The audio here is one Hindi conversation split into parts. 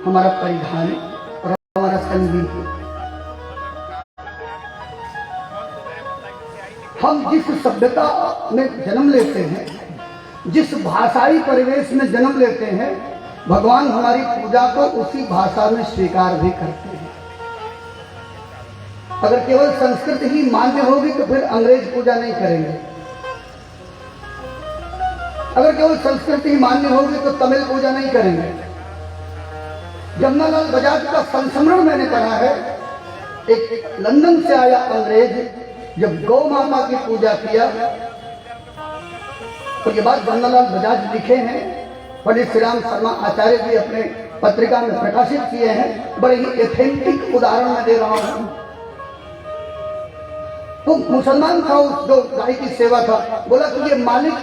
हमारा परिधान है और हमारा संगीत है। हम जिस सभ्यता में जन्म लेते हैं, जिस भाषाई परिवेश में जन्म लेते हैं, भगवान हमारी पूजा को उसी भाषा में स्वीकार भी करते हैं। अगर केवल संस्कृत ही मान्य होगी तो फिर अंग्रेज पूजा नहीं करेंगे। अगर केवल संस्कृत ही मान्य होगी तो तमिल पूजा नहीं करेंगे। जमनालाल बजाज का संस्मरण मैंने पढ़ा है। एक लंदन से आया अंग्रेज जब गौ माता की पूजा किया तो ये बात जमनालाल बजाज लिखे हैं, पंडित श्री राम शर्मा आचार्य जी अपने पत्रिका में प्रकाशित किए हैं। बड़े ही एथेंटिक उदाहरण मैं दे रहा हूं। तो मुसलमान था, उस जो गाय की सेवा था, बोला कि ये मालिक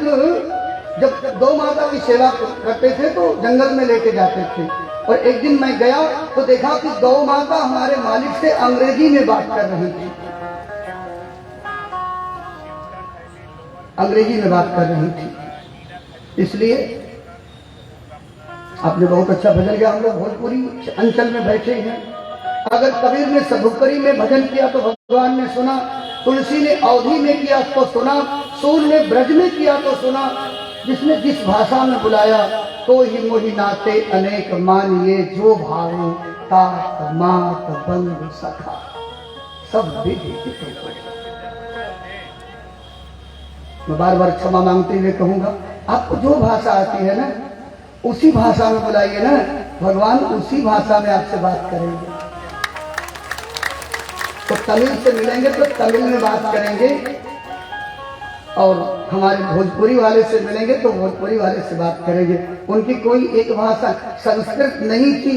जब गौ माता की सेवा करते थे तो जंगल में लेके जाते थे, और एक दिन मैं गया तो देखा कि गौ माता हमारे मालिक से अंग्रेजी में बात कर रही थी, अंग्रेजी में बात कर रही थी। इसलिए आपने बहुत अच्छा भजन किया। हम लोग भोजपुरी अंचल में बैठे हैं। अगर कबीर ने सभुकरी में भजन किया तो भगवान ने सुना, तुलसी ने अवधी में किया तो सुना, सूर ने ब्रज में किया तो सुना। जिसने जिस भाषा में बुलाया तो ही मोहि नाते अनेक मानिए, जो भावे तात मात बंधु सखा सब विधि। मैं बार बार क्षमा मांगते हुए कहूंगा, आपको जो भाषा आती है ना उसी भाषा में बुलाइए ना, भगवान उसी भाषा में आपसे बात करेंगे। तो तमिल से मिलेंगे तो तमिल में बात करेंगे, और हमारे भोजपुरी वाले से मिलेंगे तो भोजपुरी वाले से बात करेंगे। उनकी कोई एक भाषा संस्कृत नहीं थी।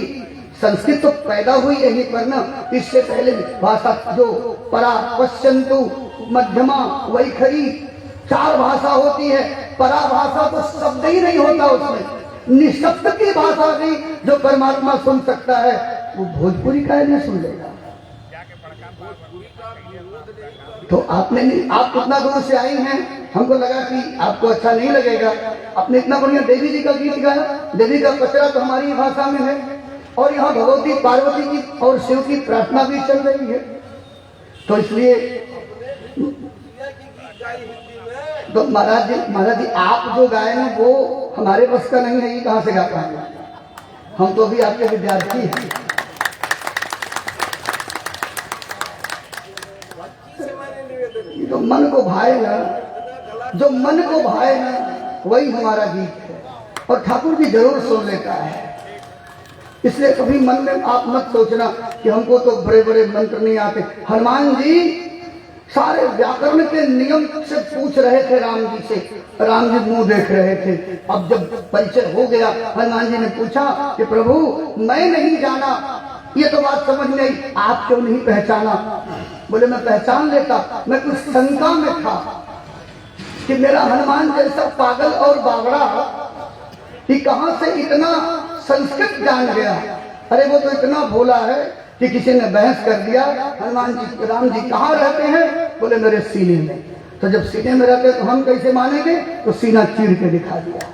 संस्कृत तो पैदा हुई यहीं पर ना। इससे पहले भाषा जो परा, पश्चंतु, मध्यमा, वैखरी 4 भाषा होती है। परा भाषा तो शब्द ही नहीं होता, उसमें निशब्द की भाषा भी जो परमात्मा सुन सकता है वो भोजपुरी का नहीं सुन लेगा। तो आपने नहीं, आप इतना दूर से आई हैं, हमको लगा कि आपको अच्छा नहीं लगेगा। आपने इतना बढ़िया देवी जी का गीत गाया। देवी का पचरा तो हमारी भाषा में है, और यहाँ भगवती पार्वती की और शिव की प्रार्थना भी चल रही है। तो इसलिए तो महाराज जी आप जो गाए ना वो हमारे बस का नहीं है। ये कहाँ से गा पाएंगे? हम तो भी आपके विद्यार्थी हैं। तो मन को भाए ना, जो मन को भाए ना वही हमारा गीत है, और ठाकुर जी जरूर सुन लेता है। इसलिए कभी मन में आप मत सोचना कि हमको तो बड़े बड़े मंत्र नहीं आते। हनुमान जी सारे व्याकरण के नियम से पूछ रहे थे राम जी से, राम जी मुंह देख रहे थे। अब जब परिचय हो गया, हनुमान जी ने पूछा कि प्रभु मैं नहीं जाना, ये तो बात समझ नहीं आई, आप क्यों नहीं पहचाना? बोले मैं पहचान लेता, मैं कुछ शंका में था कि मेरा हनुमान जैसा पागल और बावड़ा कि कहां से इतना संस्कृत जान गया। अरे वो तो इतना भोला है कि किसी ने बहस कर दिया, हनुमान जी राम जी कहाँ रहते हैं? बोले मेरे सीने में। तो जब सीने में रहते तो हम कैसे मानेंगे? तो सीना चीर के दिखा दिया।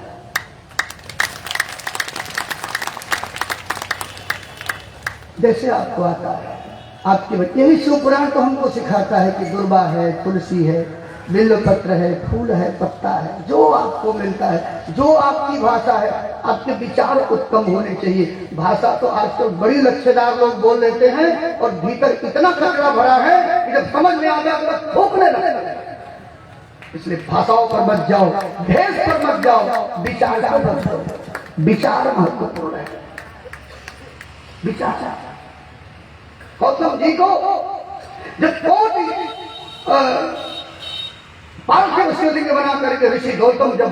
जैसे आपको आता है आपके बच्चे। यही शिव पुराण तो हमको सिखाता है कि दुर्वा है, तुलसी है, बिल्व पत्र है, फूल है, पत्ता है, जो आपको मिलता है, जो आपकी भाषा है। आपके विचार उत्तम होने चाहिए। भाषा तो आजकल बड़ी लच्छेदार लोग बोल लेते हैं, और भीतर इतना कचरा भरा है कि जब समझ में आ गया तो थूकने लगते। इसलिए भाषाओं पर मत जाओ, भेष पर मत जाओ, विचार पर मत जाओ। विचार महत्वपूर्ण है। विचार गौतम जी को जब कोटि पार्थिव शिवलिंग बना करके ऋषि गौतम जब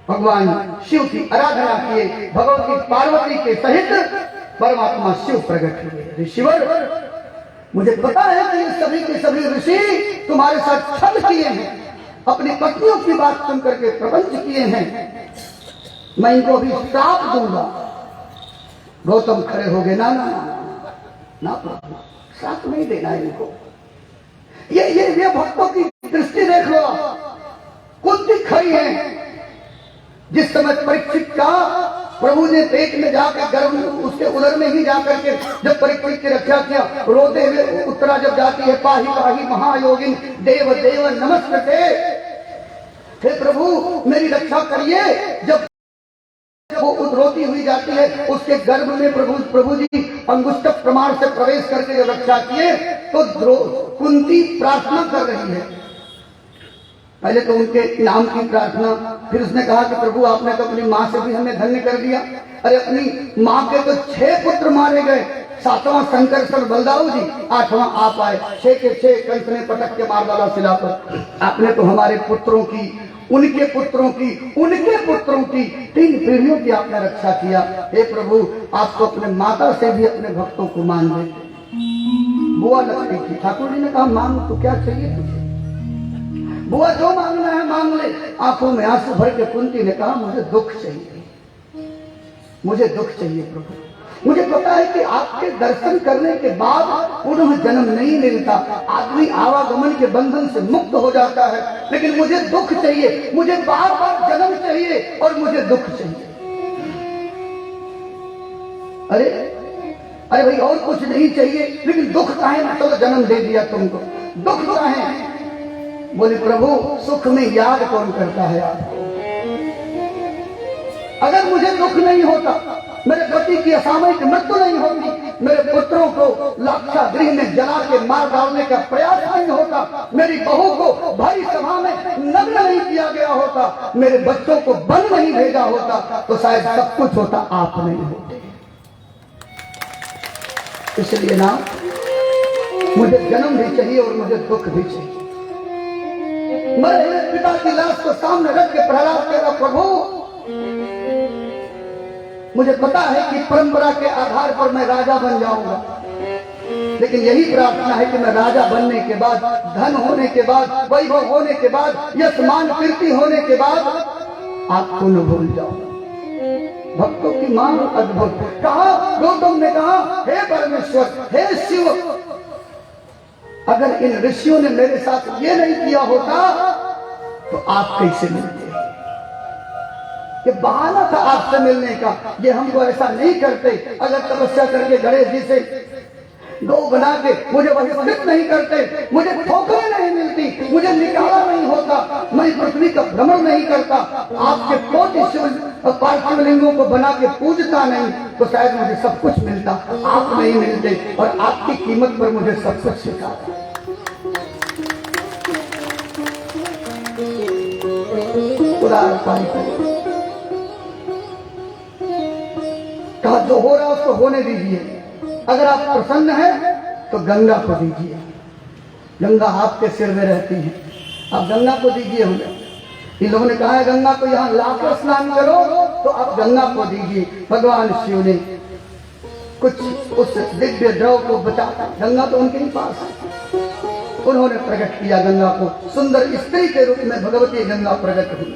भगवान शिव की आराधना किए, भगवती पार्वती के सहित परमात्मा शिव प्रकट हुए। ऋषिवर मुझे पता है कि ये सभी के सभी ऋषि तुम्हारे साथ छल किए हैं, अपनी पत्नियों की बात सुन करके प्रपंच किए हैं। मैं इनको अभी श्राप दूंगा। गौतम खड़े हो गए, ना ना ना प्रभु, श्राप नहीं देना इनको। ये भक्तों की दृष्टि देख लो, कुंती खड़ी है। जिस समय परीक्षित का प्रभु ने पेट में जाकर गर्भ उसके उदर में ही जाकर के जब परीक्षित की रक्षा किया, रोते हुए उत्तरा जब जाती है, पाही पाही महायोगिन देव देव नमस्ते, हे प्रभु मेरी रक्षा करिए। जब वो रोती हुई जाती है, उसके गर्भ में प्रभु जी अंगुष्ठ प्रमाण से प्रवेश करके जब रक्षा किए तो कुंती प्रार्थना कर रही है। पहले तो उनके नाम की प्रार्थना, फिर उसने कहा कि प्रभु आपने तो अपनी माँ से भी हमें धन्य कर दिया। अरे अपनी माँ के तो 6 पुत्र मारे गए, 7वां शंकर बलदाऊ जी, 8वां आप आए, 6 के 6 कंस ने पटक के मार डाला शिला पर। आपने तो हमारे पुत्रों की, उनके पुत्रों की, उनके पुत्रों की 3 पीढ़ियों की आपने रक्षा किया। हे प्रभु आप तो अपने माता से भी अपने भक्तों को मान लेते। बुआ लगती थी, ठाकुर जी ने कहा मांग तो क्या चाहिए तुझे, बुआ जो मांगना है मांग ले। आंखों में आंसू भर के कुंती ने कहा मुझे दुख चाहिए, मुझे दुख चाहिए प्रभु। मुझे पता है कि आपके दर्शन करने के बाद पुनः जन्म नहीं मिलता, आदमी आवागमन के बंधन से मुक्त हो जाता है, लेकिन मुझे दुख चाहिए, मुझे बार बार जन्म चाहिए और मुझे दुख चाहिए। अरे अरे भाई और कुछ नहीं चाहिए, लेकिन दुख काहे ना, चलो जन्म दे दिया तुमको, दुख काहे? बोले प्रभु सुख में याद कौन करता है आपको? अगर मुझे दुख नहीं होता, मेरे पति की असामयिक मृत्यु नहीं होती, मेरे पुत्रों को लाक्षागृह में जला के मार डालने का प्रयास नहीं होता, मेरी बहू को भारी सभा में नग्न नहीं किया गया होता, मेरे बच्चों को वन नहीं भेजा होता, तो शायद सब कुछ होता, आप नहीं होते। इसलिए ना मुझे जन्म भी चाहिए और मुझे दुख भी चाहिए। मरे हुए पिता की लाश को सामने रख के प्रहलाद कहेगा प्रभु मुझे पता है कि परंपरा के आधार पर मैं राजा बन जाऊंगा, लेकिन यही प्रार्थना है कि मैं राजा बनने के बाद, धन होने के बाद, वैभव होने के बाद, यश मान कीर्ति होने के बाद आपको न भूल जाऊंगा। भक्तों की मांग अद्भुत। कहा गौतम ने कहा हे परमेश्वर, हे शिव, अगर इन ऋषियों ने मेरे साथ ये नहीं किया होता तो आप कैसे मिलते? ये बहाना था आपसे मिलने का, ये हमको ऐसा नहीं करते। अगर तपस्या करके गणेश जी से गौ बना के मुझे बहिष्कृत नहीं करते, मुझे ठोकरें नहीं मिलती, मुझे निकाला नहीं होता, मैं पृथ्वी का भ्रमण नहीं करता, आपके कोटि शिव पार्थिव लिंगों को बना के पूजता नहीं, तो शायद मुझे सब कुछ मिलता। आप नहीं मिलते और आपकी कीमत पर मुझे सब कुछ सिखाता। कहा जो हो रहा है उसको होने दीजिए, अगर आप प्रसन्न हैं तो गंगा को दीजिए, गंगा आपके सिर में रहती है, आप गंगा को दीजिए। इन लोगों ने कहा है गंगा को यहाँ लाकर स्नान करो, तो आप गंगा को दीजिए। भगवान शिव ने कुछ उस दिव्य द्रव को बचा, गंगा तो उनके ही पास है, उन्होंने प्रकट किया गंगा को, सुंदर स्त्री के रूप में भगवती गंगा प्रकट हुई।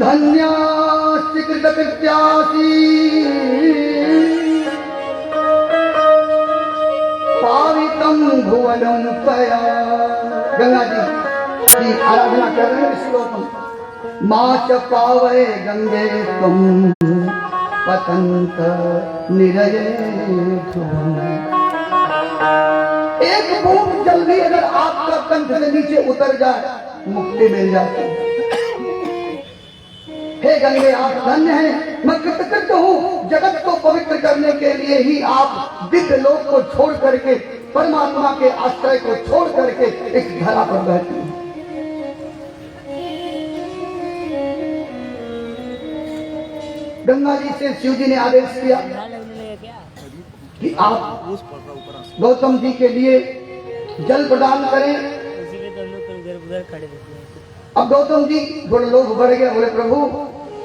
धन्यास्ति कृतकृत्यासि पावितं भुवनं त्वया। गंगा जी की आराधना कर रहे हैं श्लोक में। मां च पावै गंगे त्वं पतंत निरये ध्रुवम्। एक बूंद जल भी अगर आपका कंठ से नीचे उतर जाए मुक्ति मिल जाती है। हे गंगे आप धन्य हैं, मैं कृतकृत हूँ, जगत को पवित्र करने के लिए ही आप दिव्य लोक को छोड़ करके, परमात्मा के आश्रय को छोड़ करके इस धरा पर बैठे हैं। गंगा जी से शिव जी ने आदेश किया कि आप गौतम जी के लिए जल प्रदान करें। अब गौतम जी थोड़े लोग बढ़ गए, बोले प्रभु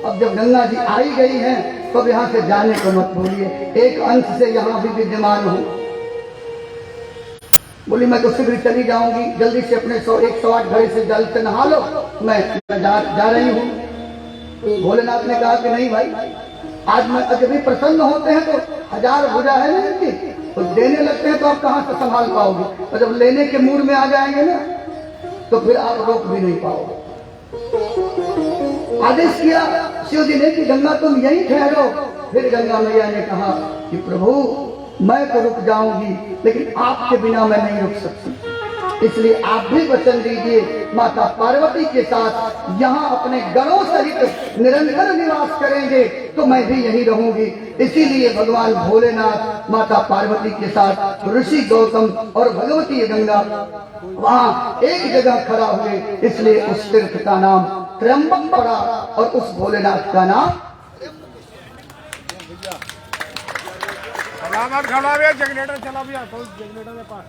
अब जब गंगा जी आई गई हैं तो यहाँ से जाने को मत भूलिए, एक अंश से यहाँ भी विद्यमान हूँ। बोली मैं तो शीघ्र चली जाऊंगी, जल्दी से अपने 108 घड़े से जल से नहा लो, मैं जा रही हूँ। भोलेनाथ ने कहा कि नहीं भाई, आज मैं जब भी प्रसन्न होते हैं तो 1000 भुजा है ना इनकी, तो देने लगते हैं तो आप कहाँ से संभाल पाओगे, और जब लेने के मूड में आ जाएंगे ना तो फिर आप रोक भी नहीं पाओगे। आदेश किया शिव जी ने कि गंगा तुम यहीं ठहरो। फिर गंगा मैया ने कहा कि प्रभु मैं तो रुक जाऊंगी, लेकिन आपके बिना मैं नहीं रुक सकती, इसलिए आप भी वचन दीजिए माता पार्वती के साथ यहाँ अपने गणों सहित निरंतर निवास करेंगे, तो मैं भी यहीं रहूंगी। इसीलिए भगवान भोलेनाथ माता पार्वती के साथ ऋषि गौतम और भगवती गंगा वहाँ एक जगह खड़ा हुए, इसलिए उस तीर्थ का नाम त्र्यंबक पड़ा और उस भोलेनाथ का नाम जनरेटर चला भी जनरेटर के पास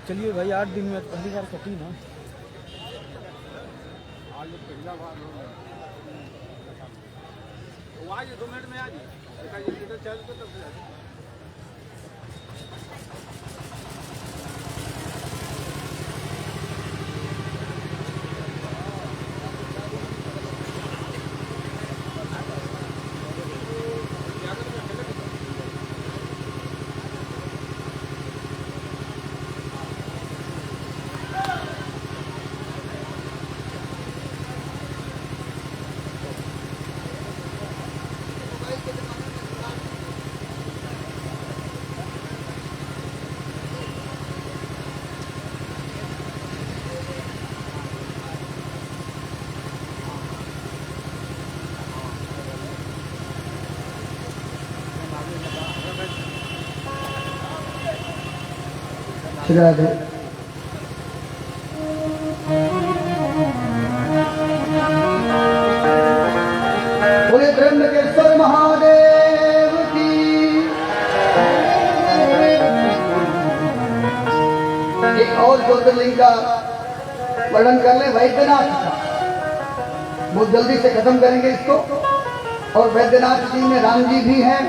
चलिए भाई 8 दिन में पहली बार कटी ना, आज पहला बार आज 2 मिनट में आज राधे। बोले त्र्यंबकेश्वर महादेव की। एक और ज्योतिर्लिंग का वर्णन कर ले, वैद्यनाथ का, बहुत जल्दी से खत्म करेंगे इसको। और वैद्यनाथ जी में राम जी भी हैं,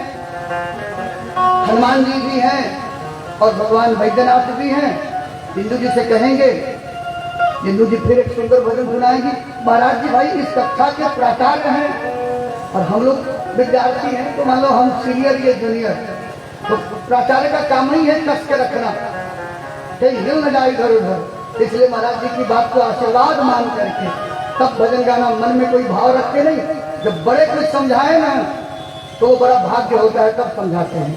हनुमान जी भी हैं और भगवान वैद्यनाथ भी हैं। बिंदु जी से कहेंगे, बिंदु जी फिर एक सुंदर भजन सुनाएंगी। महाराज जी भाई इस कक्षा के प्राचार्य हैं और हम लोग विद्यार्थी हैं, तो मान लो हम सीनियर ये जूनियर, तो प्राचार्य का काम ही है कस के रखना, कहीं हिल न जाए इधर उधर। इसलिए महाराज जी की बात को आशीर्वाद मान करके तब भजन गाना, मन में कोई भाव रख के नहीं। जब बड़े कुछ समझाए ना तो बड़ा भाग्य होता है, तब समझाते हैं।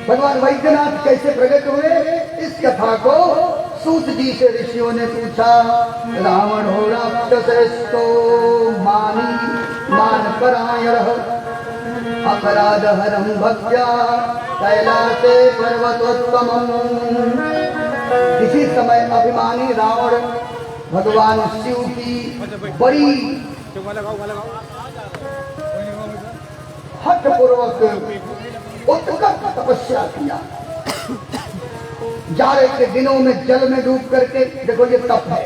भगवान वैद्यनाथ कैसे प्रकट हुए, इस कथा को सूत जी से ऋषियों ने पूछा। रावण हो राक्षसो मानी मान परायण अपराध हरम भक्त्या कैलासे पर्वतोत्तमम्। इसी समय अभिमानी रावण भगवान शिव की बड़ी हठपूर्वक उत्कट तपस्या किया। जाड़े के दिनों में जल में डूब करके, देखो ये तप है,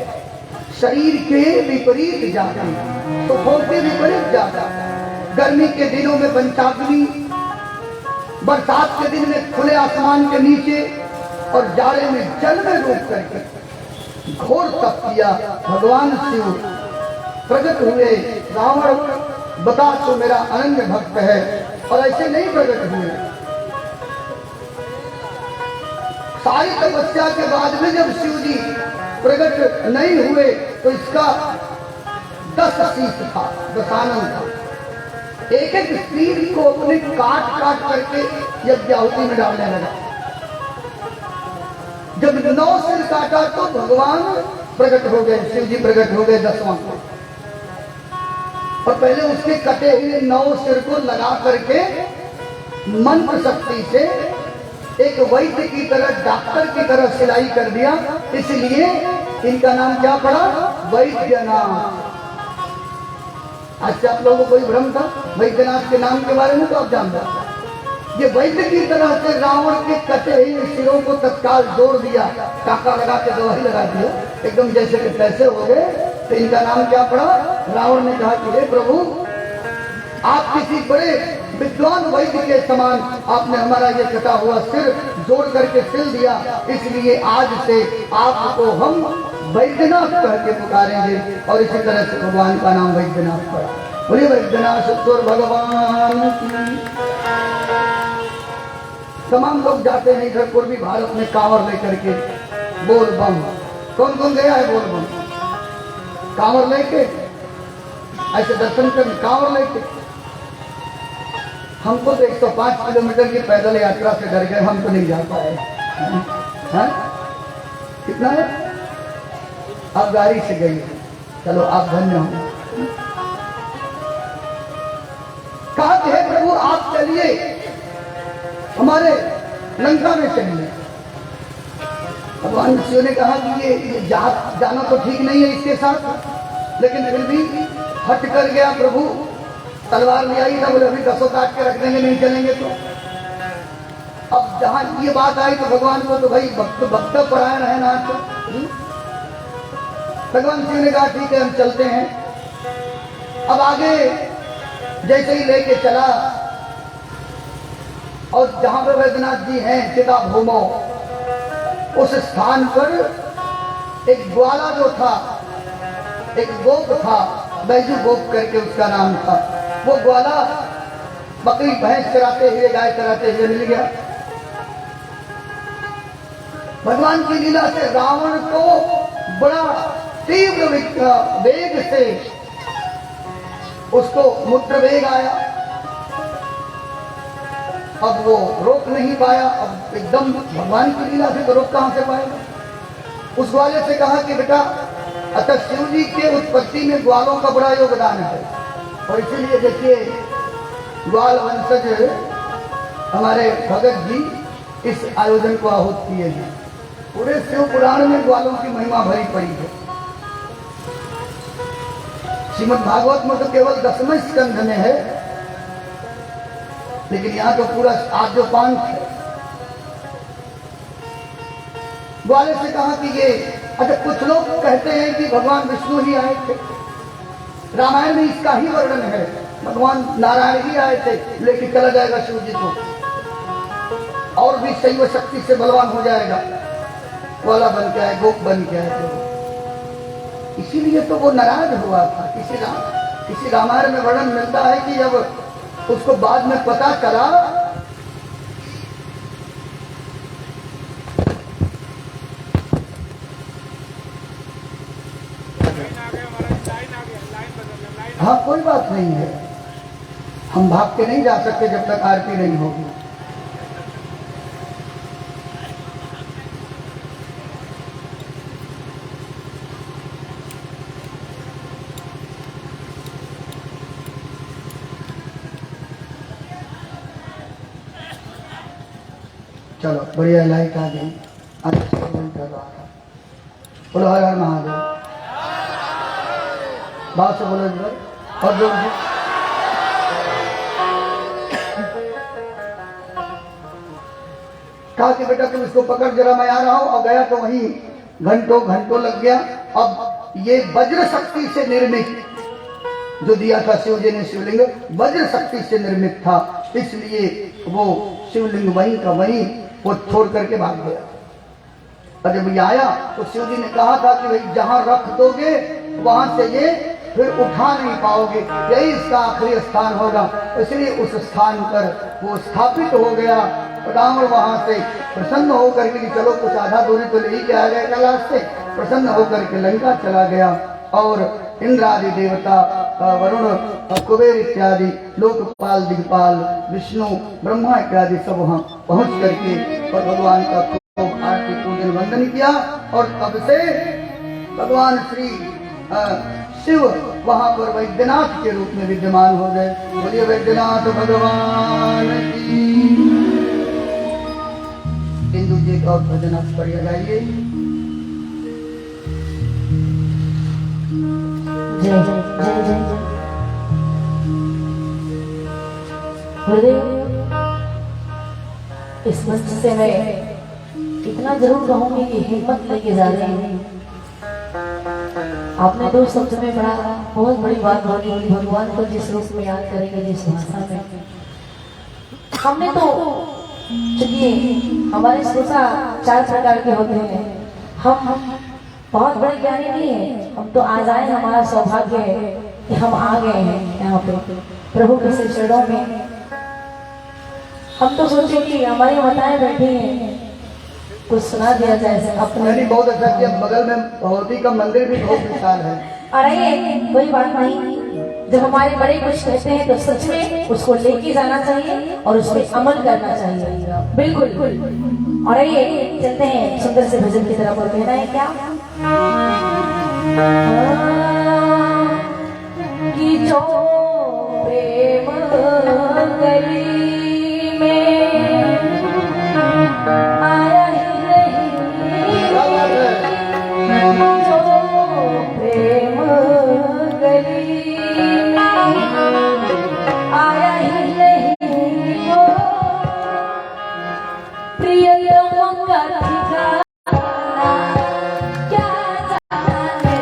शरीर के विपरीत जाना, सुखों के विपरीत जाना। गर्मी के दिनों में पंचाग्नि, बरसात के दिन में खुले आसमान के नीचे, और जाड़े में जल में डूब करके घोर तप किया। भगवान शिव प्रकट हुए। रावण बता तो मेरा अनन्य भक्त है, और ऐसे नहीं प्रकट हुए। सारी तपस्या के बाद में जब शिव जी प्रकट नहीं हुए तो इसका 10 शीश था, दशानन था। एक एक शीश को अपने काट काट करके यज्ञाहुति में डालने लगा। जब 9 सिर काटा तो भगवान प्रकट हो गए, शिव जी प्रकट हो गए 10वां को। और पहले उसके कटे हुए 9 सिर को लगा करके मंत्र शक्ति से एक वैद्य की तरह, डॉक्टर की तरह सिलाई कर दिया। इसलिए इनका नाम क्या पड़ा, वैद्यनाथ। आज से आप लोगों को कोई भ्रम था वैद्यनाथ के नाम के बारे में, तो आप जानते। ये वैद्य की तरह से रावण के कटे हुए सिरों को तत्काल जोड़ दिया, टाका लगा के दवाई लगा दिया, एकदम जैसे कि पैसे हो गए। तो इनका नाम क्या पड़ा। रावण ने कहा कि हे प्रभु, आप किसी बड़े विद्वान वैद्य के समान आपने हमारा ये कटा हुआ सिर जोड़ करके सिल दिया, इसलिए आज से आपको हम वैद्यनाथ कह के पुकारेंगे और इसी तरह से भगवान का नाम वैद्यनाथ पड़ा। बोलिए वैद्यनाथ सतगुरु भगवान की। तमाम लोग जाते हैं इधर पूर्वी भारत में कांवर लेकर के, बोल बम। कौन कौन गया है बोल बम? कांवर लेके ऐसे दर्शन करने कांवर लेके। हमको तो 105 किलोमीटर की पैदल यात्रा से डर गए, हम तो नहीं जा पाए। हाँ? कितना है? आप गाड़ी से गई, चलो आप धन्य हो। कहा कि हे प्रभु आप चलिए, हमारे लंका में चलिए। भगवान शिव ने कहा कि ये जाना तो ठीक नहीं है इसके साथ, लेकिन फिर भी हट कर गया प्रभु। तलवार ले आई ना, बोले अभी 10 काट के रख देंगे, नहीं चलेंगे तो। अब जहां ये बात आई तो भगवान को तो भाई भक्त परायण है ना। तो भगवान शिव ने कहा ठीक है हम चलते हैं। अब आगे जैसे ही लेके चला और जहां पर वैद्यनाथ जी हैं चिता भूमो, उस स्थान पर एक ग्वाला जो था, एक गोप था, बैजू गोप करके उसका नाम था। वो ग्वाला बकरी भैंस चराते हुए, गाय चराते हुए मिल गया। भगवान की लीला से रावण को बड़ा तीव्र वेग से उसको मूत्र वेग आया। अब वो रोक नहीं पाया। अब एकदम भगवान की लीला से तो रोक कहां से पाएगा। उस ग्वाले से कहा कि बेटा, अतः शिव जी के उत्पत्ति में ग्वालों का बड़ा योगदान है, और इसीलिए देखिए ग्वाल वंशज हमारे भगत जी इस आयोजन को आहूत किए हैं। पूरे शिव पुराण में ग्वालों की महिमा भरी पड़ी है। श्रीमद् भागवत में तो केवल 10वें स्कंध में है, लेकिन यहाँ तो पूरा आद्योपांत है। ग्वाले से कहा कि ये, अच्छा कुछ लोग कहते हैं कि भगवान विष्णु ही आए थे, रामायण में इसका ही वर्णन है, भगवान नारायण ही आए थे, लेकिन चला जाएगा शिव जी को और भी शैव शक्ति से बलवान हो जाएगा, ग्वाला बन के आए, गोप बन के आए। इसीलिए तो वो नाराज हुआ था। किसी रामायण में वर्णन मिलता है कि जब उसको बाद में पता चला हाँ कोई बात नहीं है, हम भाग के नहीं जा सकते जब तक आरती नहीं होगी। चलो बढ़िया लाइट आ गई। बोलो हर हर महादेव। बात से बोलो इधर और जोर से। कहा कि बेटा तुम इसको पकड़, जरा मैं आ रहा हूं। और गया तो वहीं घंटों लग गया। अब ये वज्र शक्ति से निर्मित जो दिया था शिव जी ने शिवलिंग, वज्र शक्ति से निर्मित था, इसलिए वो शिवलिंग वहीं का वहीं वो छोड़ करके भाग गया। और जब ये आया तो शिव जी ने कहा था कि भाई जहां रख दोगे वहां से ये फिर उठा नहीं पाओगे, यही इसका आखिरी स्थान होगा। इसलिए उस स्थान पर वो स्थापित हो गया। रावण वहां से प्रसन्न होकर के चलो कुछ आधा दूरी तो ले ही के आ गए कैलाश से, प्रसन्न होकर के लंका चला गया। और इंद्र आदि देवता, वरुण, कुबेर इत्यादि, लोकपाल, दिग्पाल, विष्णु, ब्रह्मा इत्यादि सब वहां पहुंच करके और भगवान का खूब आरती पूजन वंदन किया। और तब से भगवान श्री शिव वहां पर वैद्यनाथ के रूप में विद्यमान हो गए। बोलिए वैद्यनाथ भगवान की। हिंदू जी का भजन आप पढ़िए जाइए। जय जय जय जय जय गुरुदेव। इस मंच से मैं इतना जरूर कहूंगी कि हिम्मत लेके जा रही हूँ। आपने 2 शब्द में बड़ा बहुत बड़ी बात बोली, भगवान को जिस रूप में याद करेंगे, जिस भाषा में, हमने तो चलिए हमारे सोचा 4 प्रकार के होते हैं। हम बहुत बड़े ज्ञानी नहीं है, हम तो आज आए, हमारा सौभाग्य है कि हम आ गए हैं यहाँ पे प्रभु के श्री चरणों में। हम तो सोचे कि हमारी माताएं बैठी हैं, कुछ सुना दिया जाए अपने। मैंने बहुत अच्छा किया, बगल में भगवती का मंदिर भी बहुत विशाल है। और आइए, कोई बात नहीं, जब हमारे बड़े कुछ कहते हैं तो सच में उसको लेके जाना चाहिए और उस पर अमल करना चाहिए। बिल्कुल। और आइए चलते हैं सुंदर से भजन की तरफ। और कहना है क्या कि जो प्रेम गली में आया ही नहीं, जो प्रेम गली में आया ही नहीं, वो प्रियतम का ठिकाना क्या जाने।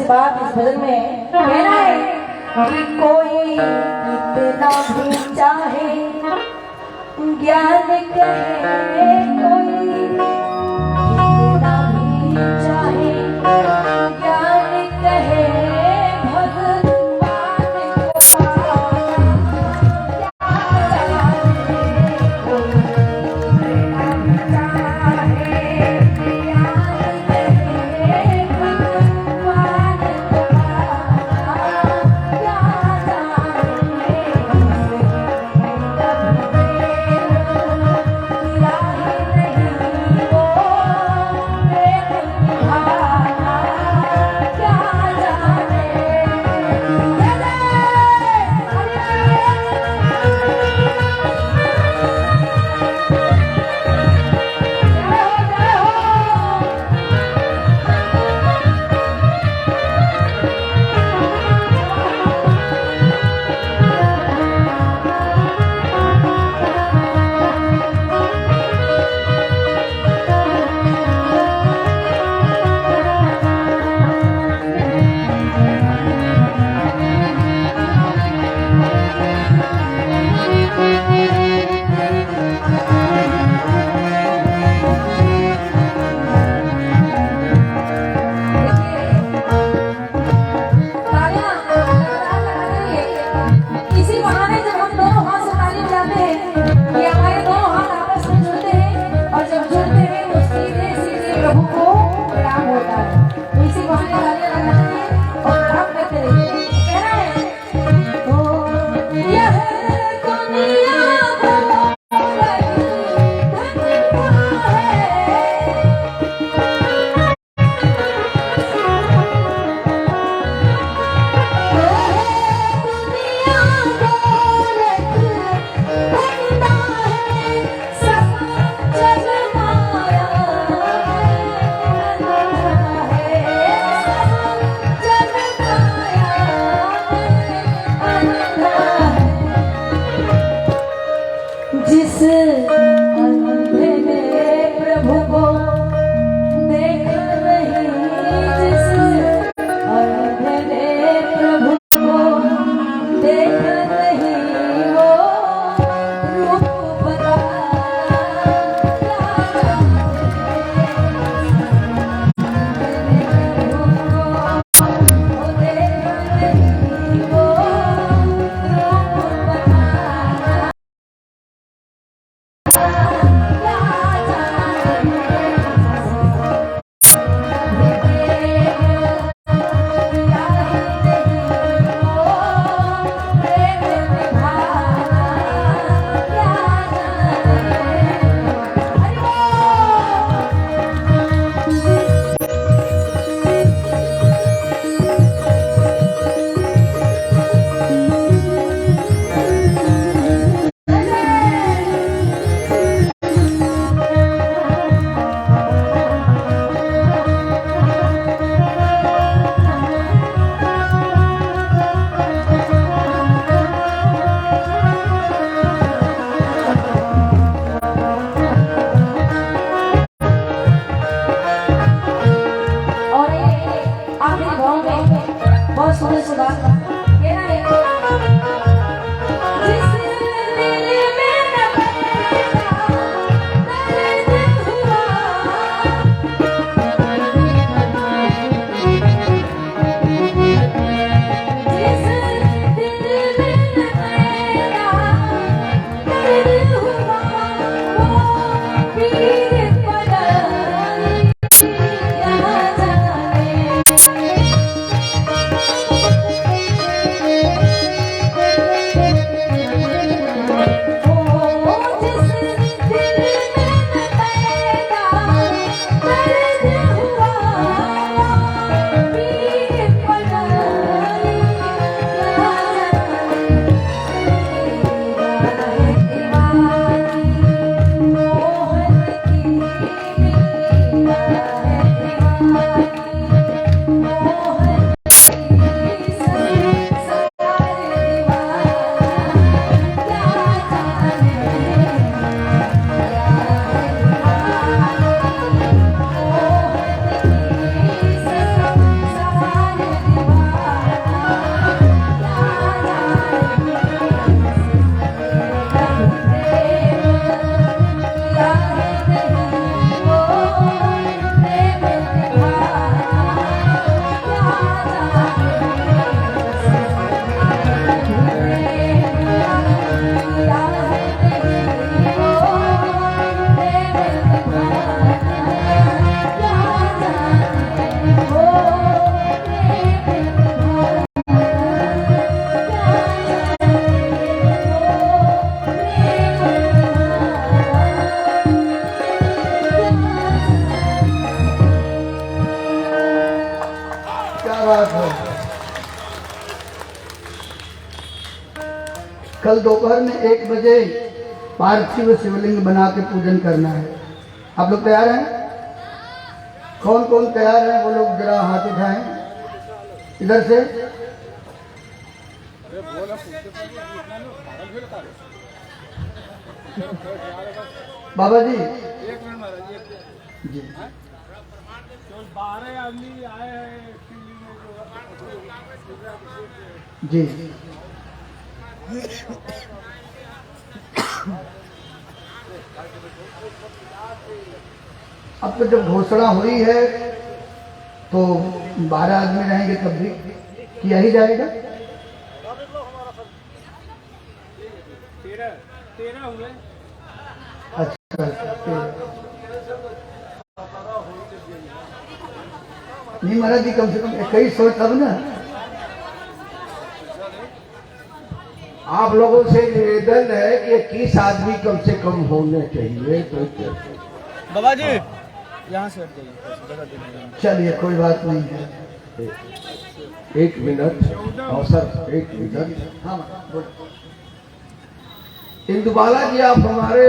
बात इस भजन में कहना है कि कोई कितना भी चाहे ज्ञान कहे, कोई कितना भी चाहे ज्ञान कहे, भगवान को बहाने गालियां लगाती है और काम करते रहते हैं। कह रहा है ओ यह दुनिया जिस अंधे ने प्रभु को देखा नहीं, जिस अंधे ने प्रभु को देखा नहीं, वो रूप बता बहुत सुंदर सी बात कहना है जिस दिल में दर्द हुआ, जिस दिल में दर्द हुआ, वो पीर पड़ा यहाँ जाने। कल दोपहर में 1 बजे पार्थिव शिवलिंग बना के पूजन करना है। आप लोग तैयार हैं? कौन कौन तैयार है वो लोग जरा हाथ उठाएं इधर से। बाबा जी एक मिनट महाराज जी, केवल 12 आदमी आए हैं जी अब तो जब घोषणा हुई है तो 12 आदमी रहेंगे तब भी किया ही जाएगा। 13 हुए। अच्छा नहीं महाराज जी, कम से कम 2100 तब ना। आप लोगों से निवेदन है कि 21 आदमी कम से कम होने चाहिए। तो बाबा जी यहाँ से हट जाइए। चलिए कोई बात नहीं है। 1 मिनट अवसर, 1 मिनट। हाँ बोलो। इंदुबाला जी, आप हमारे